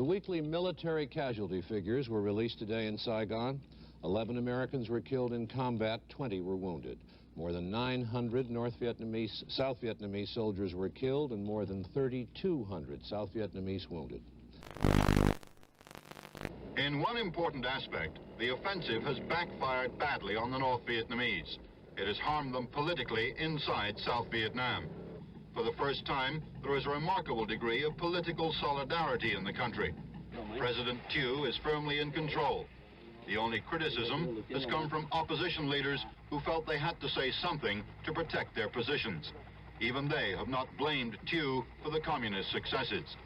The weekly military casualty figures were released today in Saigon. 11 Americans were killed in combat, 20 were wounded. More than 900 South Vietnamese soldiers were killed and more than 3,200 South Vietnamese wounded. In one important aspect, the offensive has backfired badly on the North Vietnamese. It has harmed them politically inside South Vietnam. For the first time, there is a remarkable degree of political solidarity in the country. President Thieu is firmly in control. The only criticism has come from opposition leaders who felt they had to say something to protect their positions. Even they have not blamed Thieu for the communist successes.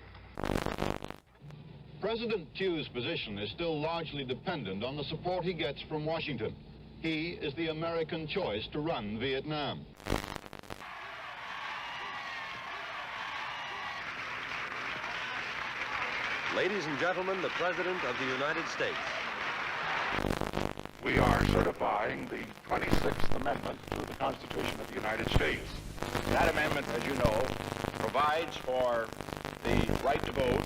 President Thieu's position is still largely dependent on the support he gets from Washington. He is the American choice to run Vietnam. Ladies and gentlemen, the President of the United States. We are certifying the 26th Amendment to the Constitution of the United States. That amendment, as you know, provides for the right to vote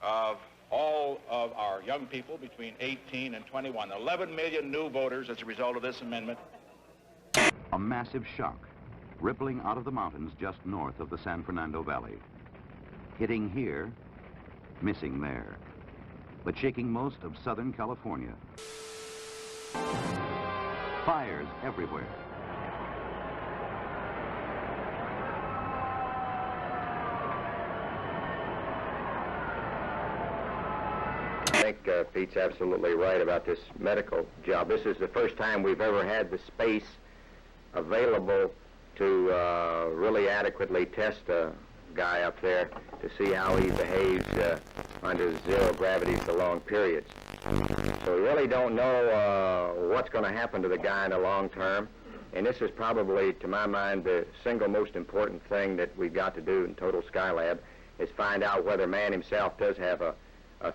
of all of our young people between 18 and 21. 11 million new voters as a result of this amendment. A massive shock rippling out of the mountains just north of the San Fernando Valley. Hitting here, missing there, but shaking most of Southern California. Fires everywhere. I think Pete's absolutely right about this medical job. This is the first time we've ever had the space available to really adequately test a guy up there to see how he behaves under zero gravity for long periods. So we really don't know what's going to happen to the guy in the long term. And this is probably, to my mind, the single most important thing that we've got to do in Total Skylab is find out whether man himself does have a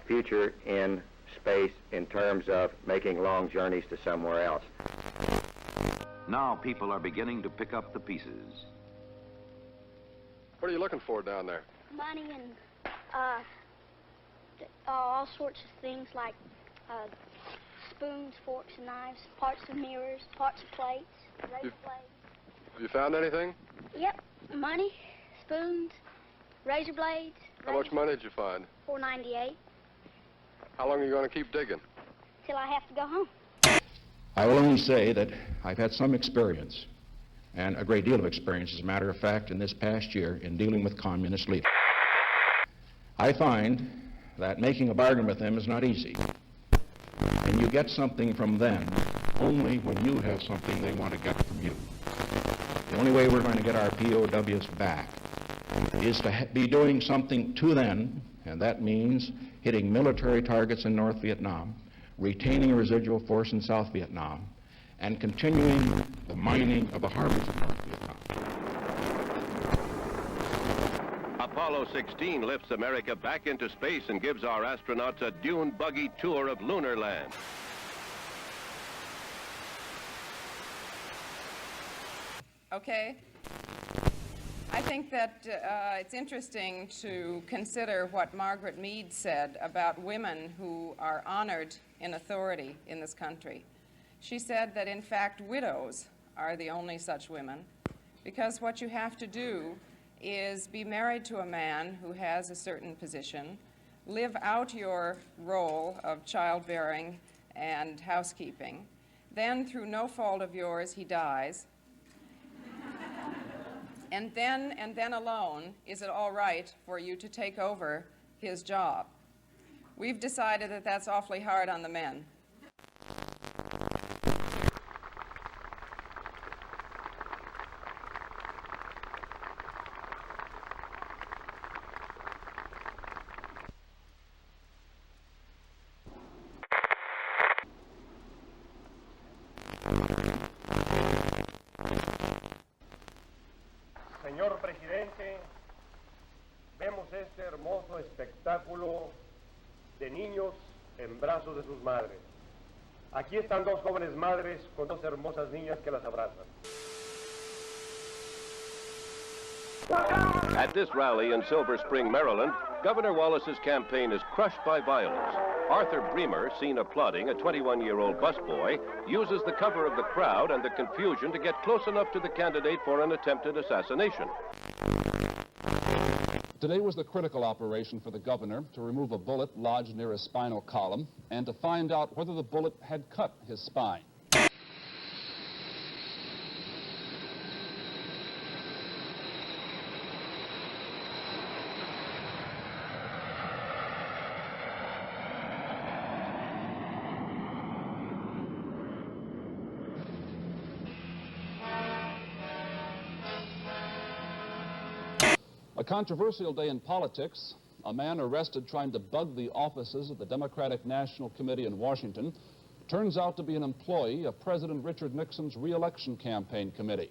future in space in terms of making long journeys to somewhere else. Now people are beginning to pick up the pieces. What are you looking for down there? Money and all sorts of things like spoons, forks, and knives, parts of mirrors, parts of plates, razor blades. Have you found anything? Yep, money, spoons, razor blades. How much money did you find? $4.98. How long are you going to keep digging? Till I have to go home. I will only say that I've had some experience, and a great deal of experience, as a matter of fact, in this past year in dealing with communist leaders. I find that making a bargain with them is not easy. And you get something from them only when you have something they want to get from you. The only way we're going to get our POWs back is to be doing something to them, and that means hitting military targets in North Vietnam, retaining a residual force in South Vietnam, and continuing the mining of the harbors of North Vietnam. Apollo 16 lifts America back into space and gives our astronauts a dune buggy tour of lunar land. Okay. I think that it's interesting to consider what Margaret Mead said about women who are honored in authority in this country. She said that, in fact, widows are the only such women, because what you have to do is be married to a man who has a certain position, live out your role of childbearing and housekeeping, then, through no fault of yours, he dies, and then alone is it all right for you to take over his job. We've decided that that's awfully hard on the men. Señor Presidente, vemos este hermoso espectáculo de niños en brazos de sus madres. Aquí están dos jóvenes madres con dos hermosas niñas que las abrazan. At this rally in Silver Spring, Maryland, Governor Wallace's campaign is crushed by violence. Arthur Bremer, seen applauding a 21-year-old busboy, uses the cover of the crowd and the confusion to get close enough to the candidate for an attempted assassination. Today was the critical operation for the governor to remove a bullet lodged near his spinal column and to find out whether the bullet had cut his spine. A controversial day in politics. A man arrested trying to bug the offices of the Democratic National Committee in Washington turns out to be an employee of President Richard Nixon's re-election campaign committee.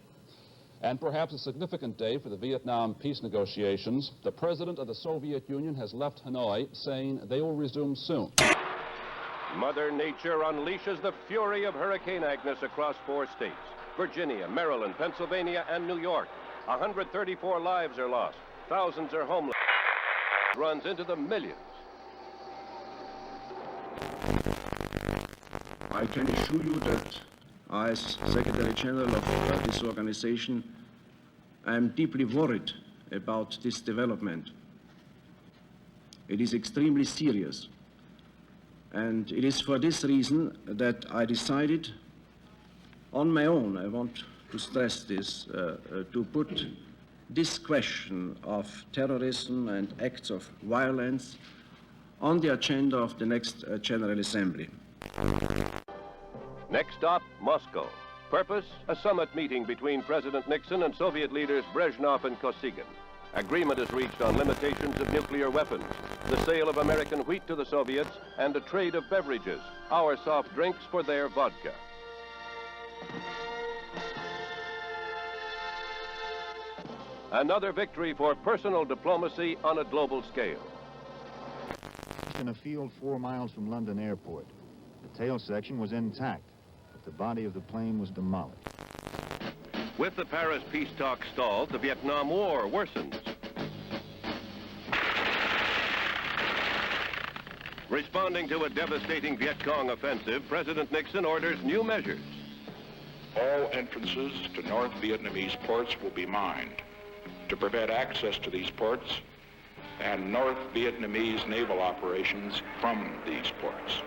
And perhaps a significant day for the Vietnam peace negotiations. The president of the Soviet Union has left Hanoi, saying they will resume soon. Mother Nature unleashes the fury of Hurricane Agnes across 4 states: Virginia, Maryland, Pennsylvania, and New York. 134 lives are lost. Thousands are homeless. Runs into the millions. I can assure you that as Secretary General of this organization, I am deeply worried about this development. It is extremely serious. And it is for this reason that I decided on my own, I want to stress this, to put this question of terrorism and acts of violence on the agenda of the next General Assembly. Next stop, Moscow. Purpose, a summit meeting between President Nixon and Soviet leaders Brezhnev and Kosygin. Agreement is reached on limitations of nuclear weapons, the sale of American wheat to the Soviets, and a trade of beverages, our soft drinks for their vodka. Another victory for personal diplomacy on a global scale. In a field 4 miles from London Airport. The tail section was intact, but the body of the plane was demolished. With the Paris peace talks stalled, the Vietnam War worsens. Responding to a devastating Viet Cong offensive, President Nixon orders new measures. All entrances to North Vietnamese ports will be mined to prevent access to these ports and North Vietnamese naval operations from these ports.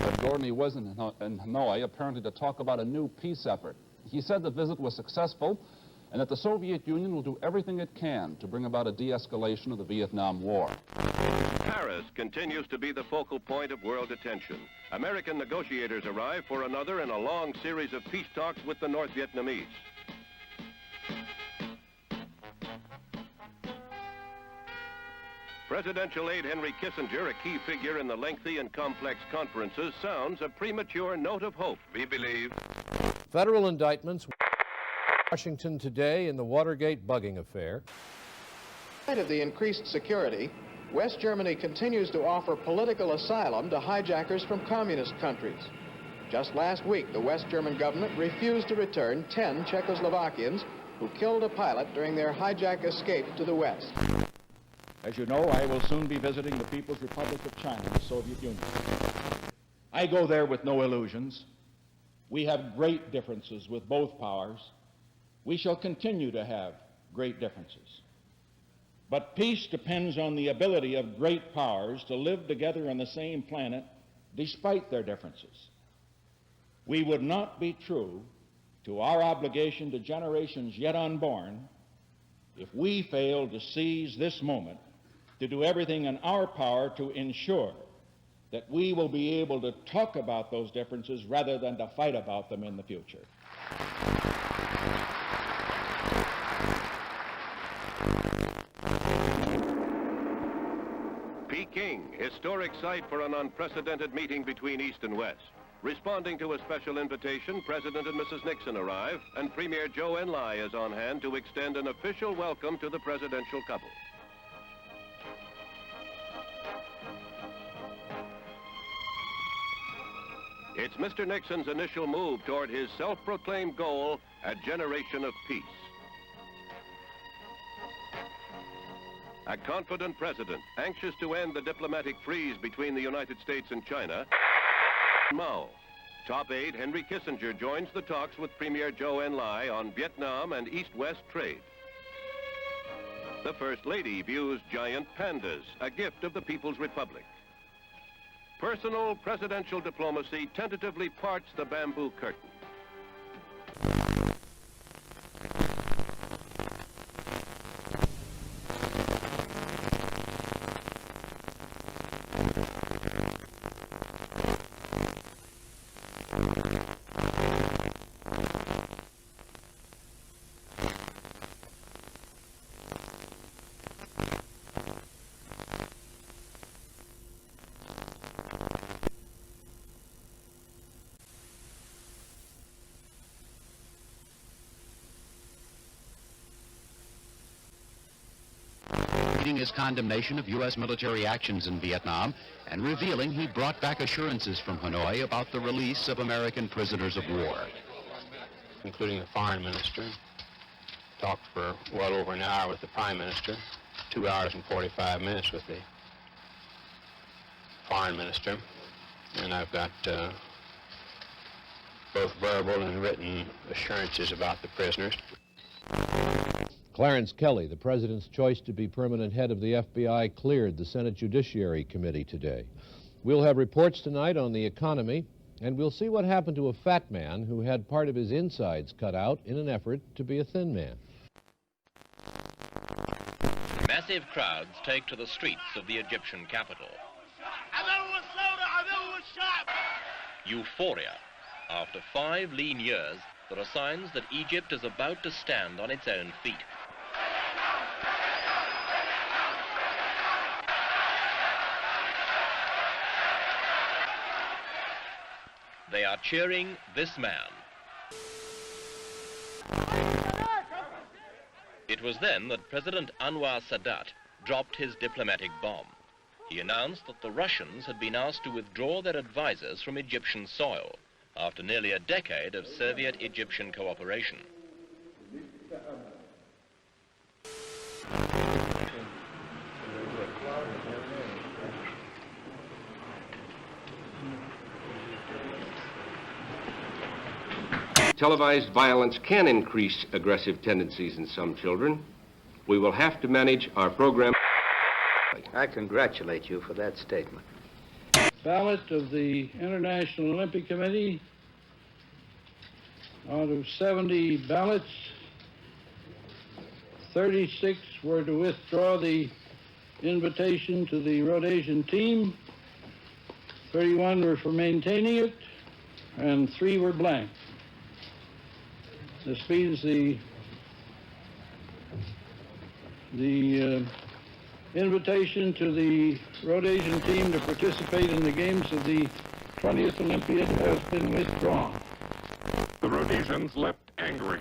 But Gordon was in Hanoi apparently to talk about a new peace effort. He said the visit was successful and that the Soviet Union will do everything it can to bring about a de-escalation of the Vietnam War. Paris continues to be the focal point of world attention. American negotiators arrive for another in a long series of peace talks with the North Vietnamese. Presidential aide Henry Kissinger, a key figure in the lengthy and complex conferences, sounds a premature note of hope. We believe. Federal indictments in Washington today in the Watergate bugging affair. In spite of the increased security, West Germany continues to offer political asylum to hijackers from communist countries. Just last week, the West German government refused to return 10 Czechoslovakians who killed a pilot during their hijack escape to the West. As you know, I will soon be visiting the People's Republic of China, the Soviet Union. I go there with no illusions. We have great differences with both powers. We shall continue to have great differences. But peace depends on the ability of great powers to live together on the same planet despite their differences. We would not be true to our obligation to generations yet unborn if we failed to seize this moment to do everything in our power to ensure that we will be able to talk about those differences rather than to fight about them in the future. Peking, historic site for an unprecedented meeting between East and West. Responding to a special invitation, President and Mrs. Nixon arrive, and Premier Zhou Enlai is on hand to extend an official welcome to the presidential couple. It's Mr. Nixon's initial move toward his self-proclaimed goal, a generation of peace. A confident president, anxious to end the diplomatic freeze between the United States and China. Mao. Top aide Henry Kissinger joins the talks with Premier Zhou Enlai on Vietnam and East-West trade. The First Lady views giant pandas, a gift of the People's Republic. Personal presidential diplomacy tentatively parts the bamboo curtain. His condemnation of U.S. military actions in Vietnam and revealing he brought back assurances from Hanoi about the release of American prisoners of war. Including the foreign minister, talked for well over an hour with the prime minister, 2 hours and 45 minutes with the foreign minister, and I've got both verbal and written assurances about the prisoners. Clarence Kelly, the president's choice to be permanent head of the FBI, cleared the Senate Judiciary Committee today. We'll have reports tonight on the economy, and we'll see what happened to a fat man who had part of his insides cut out in an effort to be a thin man. Massive crowds take to the streets of the Egyptian capital. Euphoria. After 5 lean years, there are signs that Egypt is about to stand on its own feet. They are cheering this man. It was then that President Anwar Sadat dropped his diplomatic bomb. He announced that the Russians had been asked to withdraw their advisors from Egyptian soil after nearly a decade of Soviet-Egyptian cooperation. Televised violence can increase aggressive tendencies in some children. We will have to manage our program. I congratulate you for that statement. Ballot of the International Olympic Committee. Out of 70 ballots, 36 were to withdraw the invitation to the Rhodesian team, 31 were for maintaining it, and 3 were blank. This means the invitation to the Rhodesian team to participate in the games of the 20th Olympiad has been withdrawn. The Rhodesians left angry.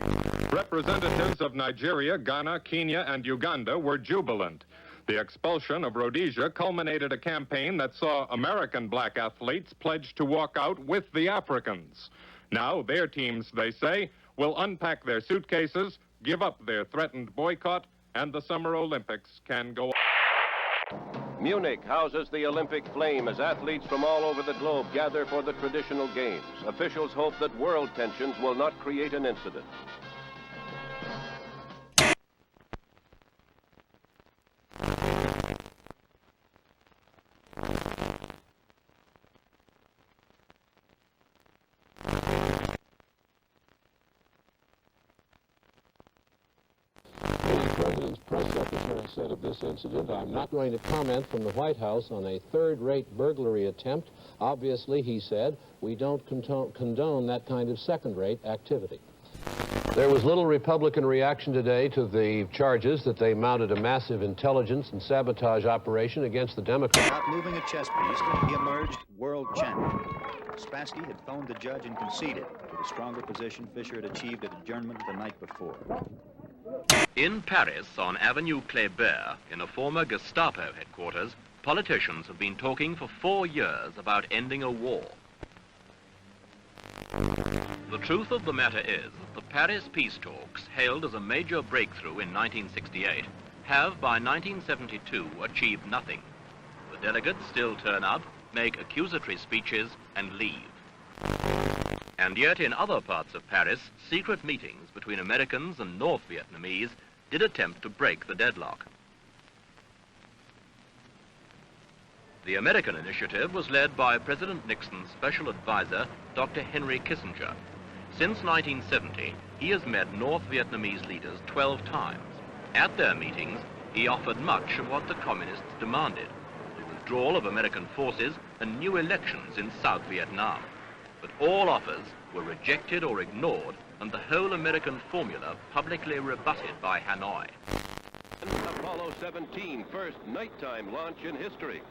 Representatives of Nigeria, Ghana, Kenya, and Uganda were jubilant. The expulsion of Rhodesia culminated a campaign that saw American black athletes pledge to walk out with the Africans. Now their teams, they say, will unpack their suitcases, give up their threatened boycott, and the Summer Olympics can go on. Munich houses the Olympic flame as athletes from all over the globe gather for the traditional games. Officials hope that world tensions will not create an incident. The President's press secretary said of this incident, "I'm not going to comment from the White House on a third-rate burglary attempt. Obviously," he said, "we don't condone that kind of second-rate activity." There was little Republican reaction today to the charges that they mounted a massive intelligence and sabotage operation against the Democrats. Without moving a chess piece, he emerged world champion. Spassky had phoned the judge and conceded. With a stronger position, Fischer had achieved at adjournment the night before. In Paris, on Avenue Kléber, in a former Gestapo headquarters, politicians have been talking for 4 years about ending a war. The truth of the matter is that the Paris peace talks, hailed as a major breakthrough in 1968, have by 1972 achieved nothing. The delegates still turn up, make accusatory speeches, and leave. And yet in other parts of Paris, secret meetings between Americans and North Vietnamese did attempt to break the deadlock. The American initiative was led by President Nixon's special advisor, Dr. Henry Kissinger. Since 1970, he has met North Vietnamese leaders 12 times. At their meetings, he offered much of what the communists demanded: the withdrawal of American forces and new elections in South Vietnam. But all offers were rejected or ignored, and the whole American formula publicly rebutted by Hanoi. Apollo 17, first nighttime launch in history.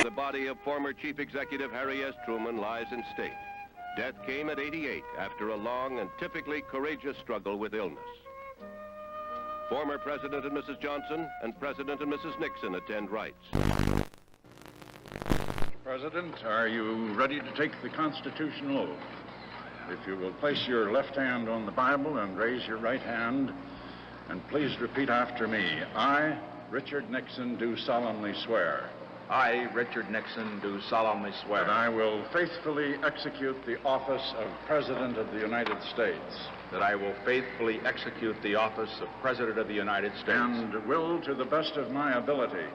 The body of former Chief Executive Harry S. Truman lies in state. Death came at 88 after a long and typically courageous struggle with illness. Former President and Mrs. Johnson and President and Mrs. Nixon attend rites. President, are you ready to take the constitutional oath? If you will place your left hand on the Bible and raise your right hand, and please repeat after me. I, Richard Nixon, do solemnly swear. I, Richard Nixon, do solemnly swear that I will faithfully execute the office of President of the United States. That I will faithfully execute the office of President of the United States. And will, to the best of my ability.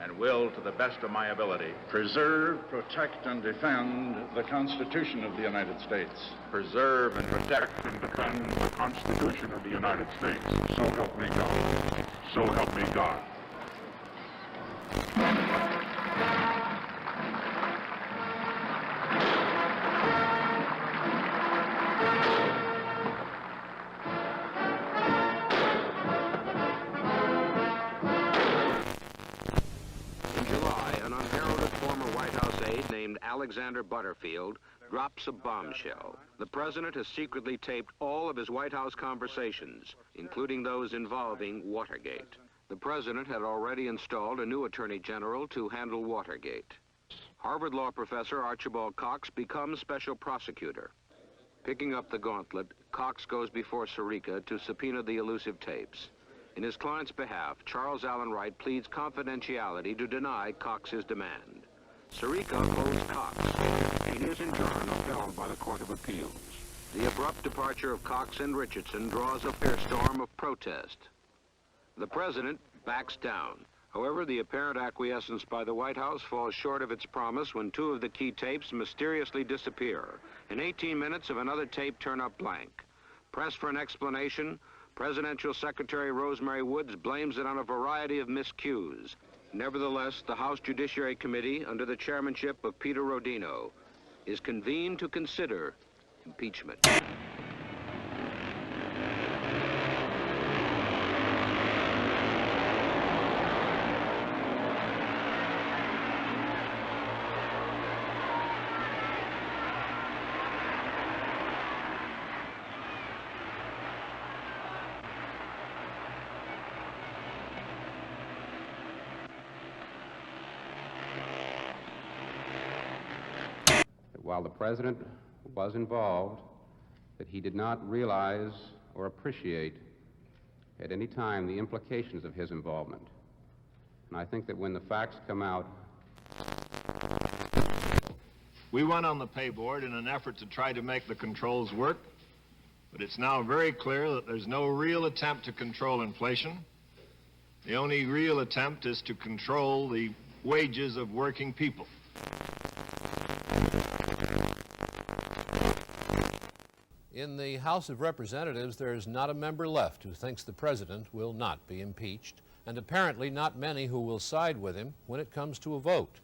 And will, to the best of my ability. Preserve, protect, and defend the Constitution of the United States. Preserve and protect and defend the Constitution of the United States. So help me God. So help me God. Alexander Butterfield drops a bombshell. The president has secretly taped all of his White House conversations, including those involving Watergate. The president had already installed a new attorney general to handle Watergate. Harvard law professor Archibald Cox becomes special prosecutor. Picking up the gauntlet, Cox goes before Sirica to subpoena the elusive tapes. In his client's behalf, Charles Allen Wright pleads confidentiality to deny Cox's demand. Sirica holds Cox. He is in turn upheld by the Court of Appeals. The abrupt departure of Cox and Richardson draws a fierce storm of protest. The president backs down. However, the apparent acquiescence by the White House falls short of its promise when two of the key tapes mysteriously disappear. In 18 minutes of another tape turn up blank. Pressed for an explanation, Presidential Secretary Rosemary Woods blames it on a variety of miscues. Nevertheless, the House Judiciary Committee, under the chairmanship of Peter Rodino, is convened to consider impeachment. While the president was involved, that he did not realize or appreciate at any time the implications of his involvement. And I think that when the facts come out... We went on the pay board in an effort to try to make the controls work, but it's now very clear that there's no real attempt to control inflation. The only real attempt is to control the wages of working people. In the House of Representatives, there is not a member left who thinks the president will not be impeached, and apparently not many who will side with him when it comes to a vote.